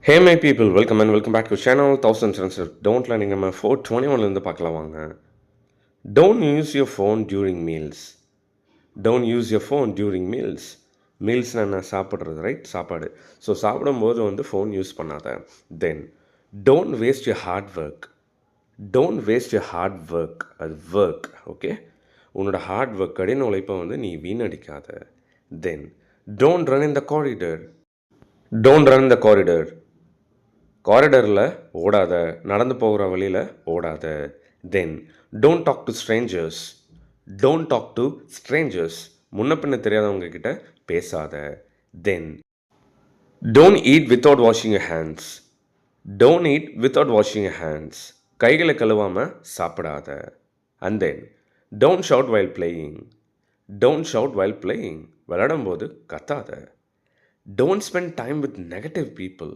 Hey my people, welcome back to channel 1000 Sensor. Don't learning நம்ம 421லேருந்து பார்க்கலாம் வாங்க. Don't use your phone during meals. Don't use your phone during meals. மீல்ஸ்னால் என்ன சாப்பிட்றது right சாப்பாடு. So சாப்பிடும்போது வந்து ஃபோன் யூஸ் பண்ணாத. Then don't waste your hard work. Don't waste your hard work. அது ஒர்க் ஓகே. உன்னோட ஹார்ட் ஒர்க் கடின உழைப்பை வந்து நீ வீணடிக்காத. Then don't run in the corridor. Don't run in the corridor. காரிடரில் ஓடாத, நடந்து போகிற வழியில் ஓடாத. Then don't talk to strangers. Don't talk to strangers. முன்ன பின்ன தெரியாதவங்க கிட்ட பேசாத. Then don't eat without washing your hands. Don't eat without washing your hands. கைகளை கழுவாமல் சாப்பிடாத. And then don't shout while playing. Don't shout while playing. விளையாடும்போது கத்தாத. Don't spend time with negative people.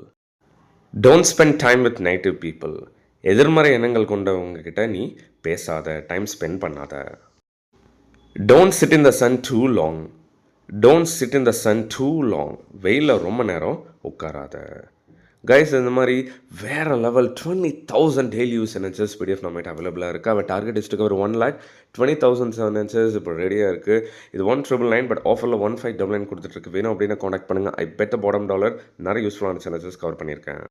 Don't spend time with negative people. எதிர்மறை எண்ணங்கள் கொண்டவங்க கிட்ட நீ பேசாத, டைம் ஸ்பெண்ட் பண்ணாத. Don't sit in the sun too long. Don't sit in the sun too long. வெயிலில் ரொம்ப நேரம் உட்காராத. கைஸ் இந்த மாதிரி வேறு level 20,000 daily use sentences PDF நம்மகிட்ட அவைலபிளாக இருக்குது. அவள் டார்கெட் இஸ்ட்டுக்கு ஒரு 1,20,000 சென்டென்சஸ் இப்போ ரெடியாக இருக்குது. இது 1,999 பட் ஆஃபரில் 1599 கொடுத்துட்ருக்கு. வேணும் அப்படின்னா காண்டாக்ட் பண்ணுங்கள். ஐ பெட் த பாட்டம் டாலர் நிறைய யூஸ்ஃபுல்லான சென்டென்சஸ் கவர் பண்ணியிருக்கேன்.